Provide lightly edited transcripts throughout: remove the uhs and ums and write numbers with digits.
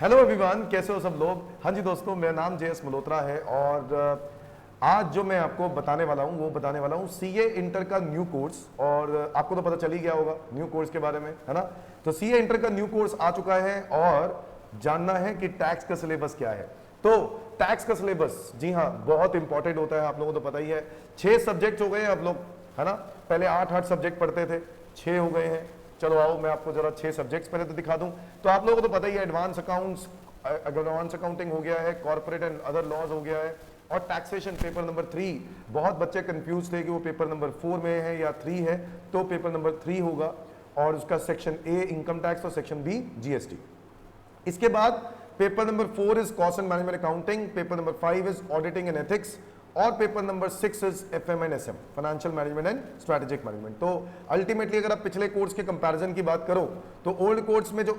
Hello everyone, कैसे हो सब लोग। हाँ जी दोस्तों, मेरा नाम JS मल्होत्रा है और आज जो मैं आपको बताने वाला हूँ वो बताने वाला हूँ सीए इंटर का न्यू कोर्स। और आपको तो पता चल ही गया होगा न्यू कोर्स के बारे में, है ना। तो सीए इंटर का न्यू कोर्स आ चुका है और जानना है कि टैक्स का सिलेबस क्या है। तो टैक्स का सिलेबस, जी हाँ, बहुत इंपॉर्टेंट होता है, आप लोगों को तो पता ही है। 6 सब्जेक्ट हो गए हैं आप लोग, है ना। पहले 8 सब्जेक्ट पढ़ते थे, 6 हो गए हैं। चलो आओ मैं आपको जरा 6 सब्जेक्ट्स पहले तो दिखा दूं। तो आप लोगों को तो पता ही है, एडवांस अकाउंट्स, एडवांस अकाउंटिंग हो गया है, कॉर्पोरेट एंड अदर लॉज हो गया है, और टैक्सेशन पेपर नंबर 3। बहुत बच्चे कंफ्यूज थे कि वो पेपर नंबर 4 में है या 3 है, तो पेपर नंबर 3 होगा। और उसका सेक्शन ए इनकम टैक्स और सेक्शन बी जीएसटी। इसके बाद paper number 4 is cost and management accounting, paper number 5 is auditing and ethics, और paper number 6 is FM and SM, financial management and strategic management. तो ultimately अगर आप पिछले course के comparison की बात करो तो ओल्ड कोर्स में जो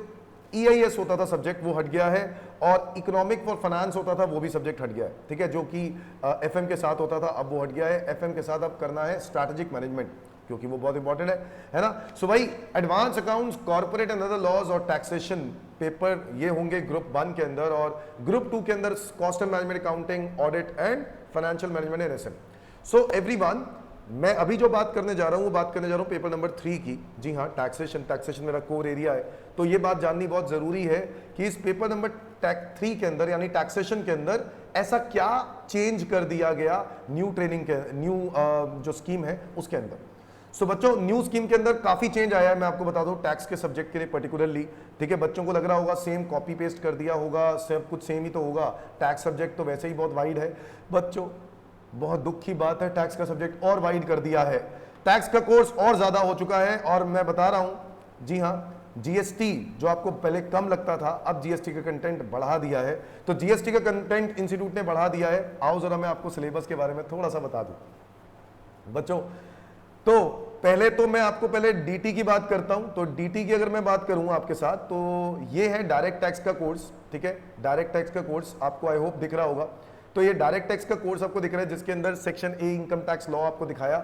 EIS होता था सब्जेक्ट वो हट गया है, और इकोनॉमिक फॉर फाइनेंस होता था वो भी सब्जेक्ट हट गया है, ठीक है, जो कि FM के साथ होता था अब वो हट गया है। FM के साथ अब करना है स्ट्रेटेजिक मैनेजमेंट, क्योंकि वो बहुत इंपॉर्टेंट है ना। सो भाई advance accounts, corporate and other laws और टैक्सेशन पेपर ये होंगे ग्रुप 1 के अंदर, और ग्रुप 2 के अंदर cost and management accounting, audit and financial management and SM। So everyone, मैं अभी जो बात करने जा रहा हूं वो बात करने जा रहा हूं पेपर नंबर 3 की। जी हाँ, टैक्सेशन मेरा कोर एरिया है, तो ये बात जाननी बहुत जरूरी है कि इस पेपर नंबर 3 के अंदर यानी टैक्सेशन के अंदर ऐसा क्या चेंज कर दिया गया न्यू ट्रेनिंग के न्यू जो स्कीम है उसके अंदर। सो बच्चों, न्यू स्कीम के अंदर काफी चेंज आया है, मैं आपको बता दूं टैक्स के सब्जेक्ट के लिए पर्टिकुलरली, ठीक है। बच्चों को लग रहा होगा सेम कॉपी पेस्ट कर दिया होगा, सब कुछ सेम ही तो होगा, टैक्स सब्जेक्ट तो वैसे ही बहुत वाइड है। बच्चों बहुत दुख की बात है, टैक्स का सब्जेक्ट और वाइड कर दिया है, टैक्स का कोर्स और ज्यादा हो चुका है। और मैं बता रहा हूं, जी हाँ, जीएसटी जो आपको पहले कम लगता था, अब जीएसटी का कंटेंट बढ़ा दिया है। तो जीएसटी का कंटेंट इंस्टीट्यूट ने बढ़ा दिया है। आओ जरा मैं आपको सिलेबस के बारे में थोड़ा सा बता दूं बच्चों। तो पहले तो मैं आपको पहले डीटी की बात करता हूं। तो डीटी की अगर मैं बात करूं आपके साथ, तो ये है डायरेक्ट टैक्स का कोर्स, ठीक है। डायरेक्ट टैक्स का कोर्स आपको आई होप दिख रहा होगा। तो ये डायरेक्ट टैक्स का कोर्स आपको दिख रहा है, जिसके अंदर section A income tax law आपको दिखाया,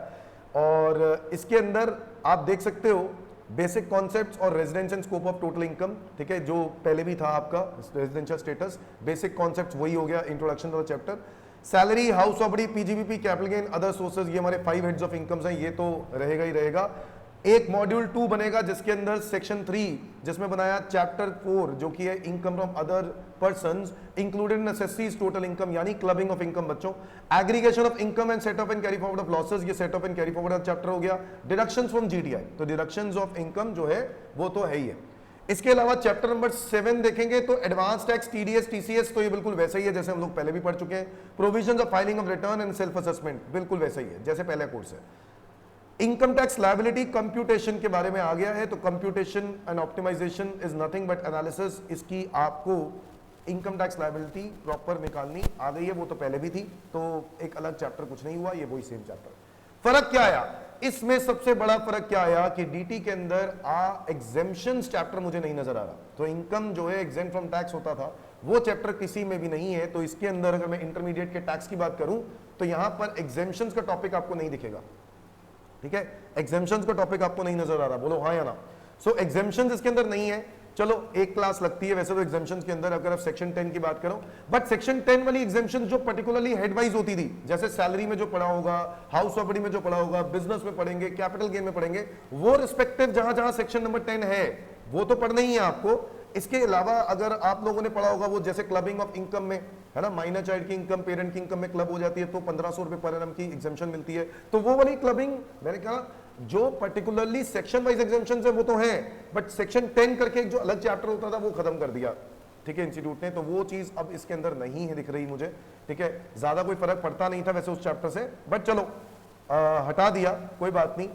और इसके अंदर आप देख सकते हो बेसिक कॉन्सेप्ट्स और residential scope of total income, ठीक है, जो पहले भी था आपका रेजिडेंशियल स्टेटस। बेसिक कॉन्सेप्ट्स वही हो गया, introduction of the chapter. Salary, house property, PGBP, capital gain, other sources, ये हमारे 5 हेड्स ऑफ इनकम्स हैं, ये तो रहेगा ही रहेगा। एक मॉड्यूल 2 बनेगा जिसके अंदर सेक्शन 3 जिसमें बनाया चैप्टर 4 जो कि है income from other persons included necessities total income, यानी क्लबिंग ऑफ इनकम। बच्चों aggregation of income and set off and carry forward of losses, ये set off and carry forward chapter हो गया। डिडक्शंस फ्रॉम जीटीआई, तो deductions of income जो है वो तो है ही है। इसके अलावा चैप्टर नंबर 7 देखेंगे तो एडवांस टैक्स, TDS, TCS, तो ये बिल्कुल वैसा ही है जैसे हम लोग पहले भी पढ़ चुके हैं। Provisions of filing of return and self assessment, बिल्कुल वैसा ही है जैसे पहला कोर्स है। इनकम टैक्स लायबिलिटी कंप्यूटेशन के बारे में आ गया है। तो computation and optimisation is nothing but analysis, इसकी आपको इनकम टैक्स लायबिलिटी प्रॉपर निकालनी आ गई है, वो तो पहले भी थी, तो एक अलग चैप्टर कुछ नहीं हुआ, ये वही सेम चैप्टर। फर्क क्या आया इसमें, सबसे बड़ा फर्क क्या आया कि डीटी के अंदर एग्जेम्पशंस चैप्टर मुझे नहीं नजर आ रहा। तो इनकम जो है एग्जेम्प्ट फ्रॉम टैक्स होता था वो चैप्टर किसी में भी नहीं है। तो इसके अंदर अगर मैं इंटरमीडिएट के टैक्स की बात करूं तो यहां पर एग्जेम्पशंस का टॉपिक आपको नहीं दिखेगा, ठीक है। एग्जेम्पशंस का टॉपिक आपको नहीं नजर आ रहा, बोलो हाँ या ना। सो एग्जेम्पशंस इसके अंदर नहीं है। चलो एक क्लास लगती है वैसे तो एग्जेम्पशंस के अंदर, अगर आप सेक्शन 10 की बात करो, बट सेक्शन 10 वाली एग्जेम्पशंस जो पर्टिकुलरली हेडवाइज होती थी, जैसे सैलरी में जो पढ़ा होगा, हाउस प्रॉपर्टी में जो पढ़ा होगा, बिजनेस में पढ़ेंगे, कैपिटल गेन में पढ़ेंगे, वो रिस्पेक्टिव जहां जहां सेक्शन नंबर 10 है वो तो पढ़ना ही है आपको। इसके अलावा अगर आप लोगों ने पढ़ा होगा वो जैसे क्लबिंग ऑफ इनकम में, है ना, माइनर चाइल्ड की इनकम पेरेंट की इनकम में क्लब हो जाती है तो 1500 रुपए पर एनम की एग्जेम्पशन मिलती है, तो वो वाली क्लबिंग मैंने कहा जो पर्टिकुलरली सेक्शन वाइज एग्जेम्पशन है वो तो है, बट सेक्शन 10 करके एक जो अलग चैप्टर होता था वो खत्म कर दिया, ठीक है, इंस्टीट्यूट ने। तो वो चीज अब इसके अंदर नहीं है दिख रही मुझे, ठीक है। ज्यादा कोई फर्क पड़ता नहीं था वैसे उस चैप्टर से, बट चलो हटा दिया, कोई बात नहीं,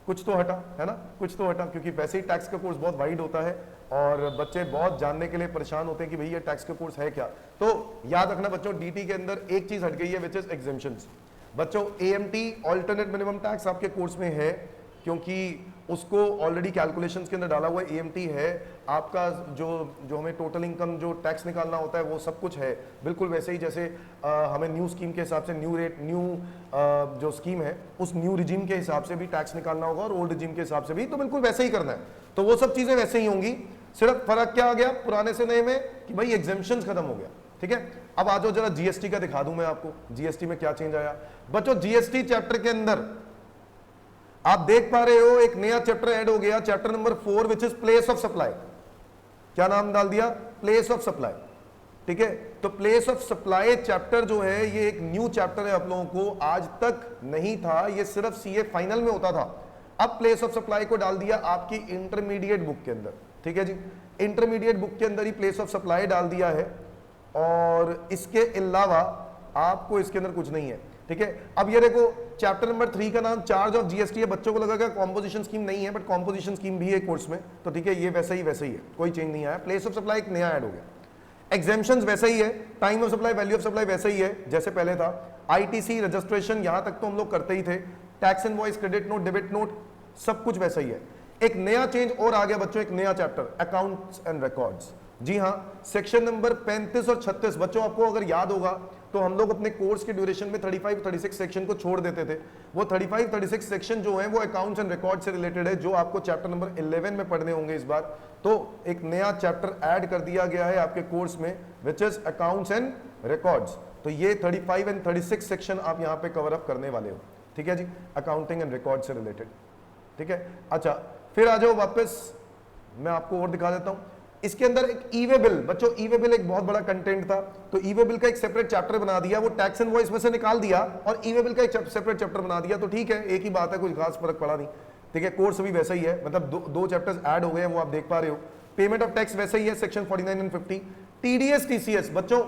कुछ तो हटा, है ना, कुछ तो हटा, क्योंकि वैसे ही टैक्स का कोर्स बहुत वाइड होता है और बच्चे बहुत जानने के लिए परेशान होते हैं कि भैया टैक्स का कोर्स है क्या। तो याद रखना बच्चों, डीटी के अंदर एक चीज हट गई है विच इज एग्जेम्पशंस। बच्चों AMT ऑल्टरनेट मिनिमम टैक्स आपके कोर्स में है, क्योंकि उसको ऑलरेडी कैलकुलेशंस के अंदर डाला हुआ है। AMT है आपका जो हमें टोटल इनकम जो टैक्स निकालना होता है वो सब कुछ है, बिल्कुल वैसे ही जैसे हमें न्यू स्कीम के हिसाब से न्यू रेट न्यू जो स्कीम है उस न्यू रिजीम के हिसाब से भी टैक्स निकालना होगा और ओल्ड रिजीम के हिसाब से भी, तो बिल्कुल वैसे ही करना है। तो वो सब चीजें वैसे ही होंगी। सिर्फ फर्क क्या आ गया पुराने से नए में कि भाई एग्जेम्पशंस खत्म हो गया। ठीक है, अब आ जाओ जरा जीएसटी का दिखा दूं मैं आपको, जीएसटी में क्या चेंज आया। बच्चों जीएसटी चैप्टर के अंदर आप देख पा रहे हो एक नया चैप्टर ऐड हो गया, chapter number 4 which is place of supply. क्या नाम डाल दिया? Place of supply. ठीक है, तो प्लेस ऑफ सप्लाई चैप्टर जो है ये एक न्यू चैप्टर है, आप लोगों को आज तक नहीं था, ये सिर्फ सीए फाइनल में होता था। अब प्लेस ऑफ सप्लाई को डाल दिया आपकी इंटरमीडिएट बुक के अंदर। ठीक है जी, इंटरमीडिएट बुक के अंदर ही प्लेस ऑफ सप्लाई डाल दिया है, और इसके अलावा आपको इसके अंदर कुछ नहीं है। ठीक है, अब ये देखो चैप्टर नंबर 3 का नाम चार्ज ऑफ जीएसटी है। बच्चों को लगा कॉम्पोजिशन स्कीम नहीं है, बट कॉम्पोजिशन स्कीम भी है कोर्स में, तो ठीक है ये वैसे ही है, कोई चेंज नहीं आया। प्लेस ऑफ सप्लाई एक नया ऐड हो गया, एग्जेम्पशंस वैसा ही है, time of supply, value of supply वैसा ही है जैसे पहले था। आईटीसी रजिस्ट्रेशन यहां तक तो हम लोग करते ही थे, tax invoice, credit note, debit note, सब कुछ वैसा ही है। एक नया चेंज और आ गया बच्चों, एक नया चैप्टर अकाउंट्स एंड रिकॉर्ड्स। जी हां, सेक्शन नंबर 35 और 36। बच्चों आपको अगर याद होगा तो हम लोग अपने कोर्स के ड्यूरेशन में 35-36 सेक्शन को छोड़ देते थे। वो 35-36 सेक्शन जो है वो अकाउंट्स एंड रिकॉर्ड से रिलेटेड है, जो आपको चैप्टर नंबर 11 में पढ़ने होंगे इस बार। तो एक नया चैप्टर ऐड कर दिया गया है आपके कोर्स में, which is accounts and records. तो ये 35 एंड 36 सेक्शन आप यहाँ पे कवर अप करने वाले हो। ठीक है जी, अकाउंटिंग एंड रिकॉर्ड से रिलेटेड। ठीक है, अच्छा फिर आ जाओ वापस, मैं आपको और दिखा देता हूं। इसके अंदर एक ई वे बिल, बच्चों ई वे बिल एक बहुत बड़ा कंटेंट था, तो ई वे बिल का एक सेपरेट चैप्टर बना दिया, वो टैक्स इनवॉइस में से निकाल दिया और ई वे बिल का एक सेपरेट चैप्टर बना दिया। तो ठीक है, एक ही बात है, कुछ खास फर्क पड़ा नहीं। ठीक है, कोर्स भी वैसा ही है, मतलब दो चैप्टर्स ऐड हो गए हैं, वो आप देख पा रहे हो। पेमेंट ऑफ टैक्स वैसा ही है, सेक्शन 49 एंड 50। टीडीएस टीसीएस, बच्चों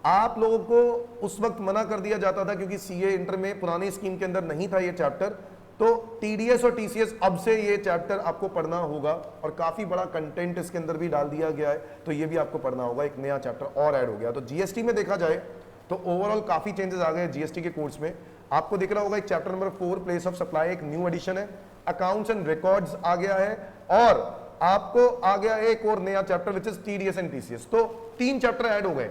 आप लोगों को उस वक्त मना कर दिया जाता था क्योंकि सीए इंटर में पुरानी स्कीम के अंदर नहीं था ये चैप्टर, तो टीडीएस और टीसीएस अब से ये चैप्टर आपको पढ़ना होगा, और काफी बड़ा कंटेंट इसके अंदर भी डाल दिया गया है, तो ये भी आपको पढ़ना होगा। एक नया चैप्टर और ऐड हो गया। तो जीएसटी में देखा जाए तो ओवरऑल काफी चेंजेस आ गए जीएसटी के कोर्स में। आपको दिख रहा होगा एक chapter number 4 place of supply एक न्यू एडिशन है, अकाउंट्स एंड रिकॉर्ड्स आ गया है, और आपको आ गया है एक और नया chapter which is TDS and TCS. तो 3 चैप्टर ऐड हो गए।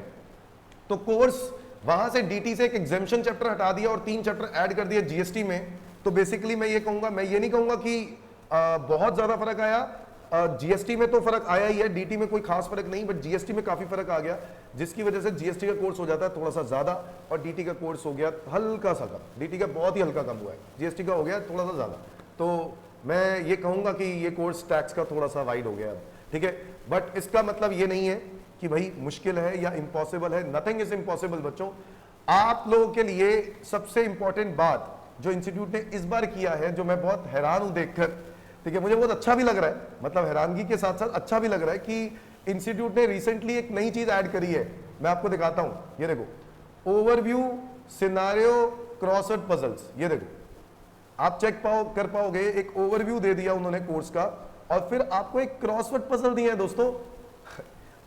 तो कोर्स वहां से डीटी से एक एग्जेम्पशन चैप्टर हटा दिया और 3 चैप्टर ऐड कर दिया जीएसटी में। तो बेसिकली मैं ये कहूंगा, मैं ये नहीं कहूंगा कि बहुत ज्यादा फर्क आया। जीएसटी में तो फर्क आया ही है, डीटी में कोई खास फर्क नहीं, बट जीएसटी में काफी फर्क आ गया, जिसकी वजह से जीएसटी का कोर्स हो जाता है थोड़ा सा ज्यादा और डीटी का कोर्स हो गया हल्का सा कम। डीटी का बहुत ही हल्का कम हुआ है, जीएसटी का हो गया थोड़ा सा ज्यादा। तो मैं ये कहूंगा कि ये कोर्स टैक्स का थोड़ा सा वाइड हो गया। ठीक है, बट इसका मतलब ये नहीं है कि भाई मुश्किल है या इम्पॉसिबल है, नथिंग इज इम्पॉसिबल। बच्चों आप लोगों के लिए सबसे इंपॉर्टेंट बात जो इंस्टीट्यूट ने इस बार किया है, जो मैं बहुत हैरान हूं देखकर, ठीक है, मुझे बहुत अच्छा भी लग रहा है, मतलब हैरानगी के साथ साथ अच्छा भी लग रहा है कि इंस्टीट्यूट ने रिसेंटली एक नई चीज ऐड करी है। मैं आपको दिखाता हूं, ये देखो, ओवरव्यू सिनारियो क्रॉसवर्ड पजल्स। ये देखो, आप चेक कर पाओगे, एक ओवरव्यू दे दिया उन्होंने कोर्स का, और फिर आपको एक क्रॉसवर्ड पजल दिया है। दोस्तों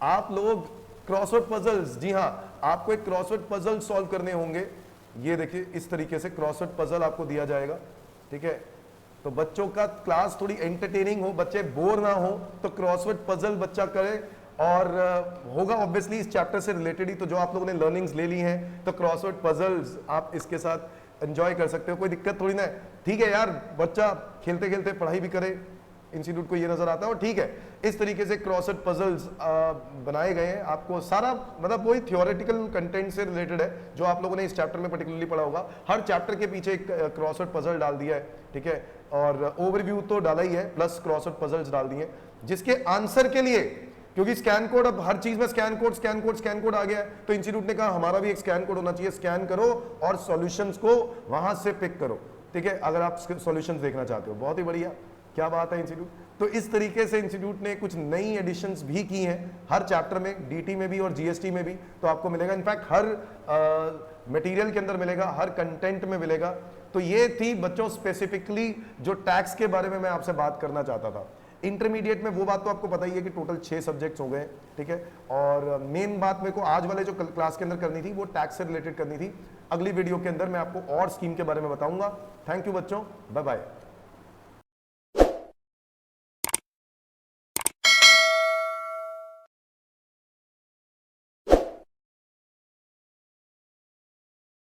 आप लोग क्रॉसवर्ड पजल्स, जी हां, आपको एक क्रॉसवर्ड पजल सॉल्व करने होंगे। ये देखिए, इस तरीके से क्रॉसवर्ड पजल आपको दिया जाएगा। ठीक है, तो बच्चों का क्लास थोड़ी एंटरटेनिंग हो, बच्चे बोर ना हो, तो क्रॉसवर्ड पजल बच्चा करे, और होगा ऑब्वियसली इस चैप्टर से रिलेटेड ही। तो जो आप लोगों ने लर्निंग्स ले ली हैं, तो क्रॉसवर्ड पजल्स आप इसके साथ एंजॉय कर सकते हो, कोई दिक्कत थोड़ी ना है। ठीक है यार, बच्चा खेलते खेलते पढ़ाई भी करे, इंस्टीट्यूट को ये नजर आता है, और ठीक है, इस तरीके से क्रॉसवर्ड पजल्स बनाए गए हैं। आपको सारा मतलब वही थियोरेटिकल कंटेंट से रिलेटेड है जो आप लोगों ने इस चैप्टर में पर्टिकुलरली पढ़ा होगा। हर चैप्टर के पीछे एक क्रॉसवर्ड पजल डाल दिया है। ठीक है, और ओवरव्यू तो डाला ही है, प्लस क्रॉसवर्ड पजल्स डाल दिए, जिसके आंसर के लिए, क्योंकि स्कैन कोड, अब हर चीज में स्कैन कोड आ गया है, तो इंस्टीट्यूट ने कहा हमारा भी एक स्कैन कोड होना चाहिए, स्कैन करो और सॉल्यूशंस को वहां से पिक करो। ठीक है, अगर आप सॉल्यूशंस देखना चाहते हो, बहुत ही बढ़िया, क्या बात है इंस्टीट्यूट। तो इस तरीके से इंस्टीट्यूट ने कुछ नई एडिशंस भी की हैं हर चैप्टर में, डीटी में भी और जीएसटी में भी, तो आपको मिलेगा। इनफैक्ट हर मटेरियल के अंदर मिलेगा, हर कंटेंट में मिलेगा। तो ये थी बच्चों स्पेसिफिकली जो टैक्स के बारे में मैं आपसे बात करना चाहता था। इंटरमीडिएट में वो बात तो आपको पता ही है कि टोटल 6 सब्जेक्ट्स हो गए। ठीक है, और मेन बात मेरे को आज वाले जो क्लास के अंदर करनी थी वो टैक्स से रिलेटेड करनी थी। अगली वीडियो के अंदर मैं आपको और स्कीम के बारे में बताऊंगा। थैंक यू बच्चों, बाय बाय।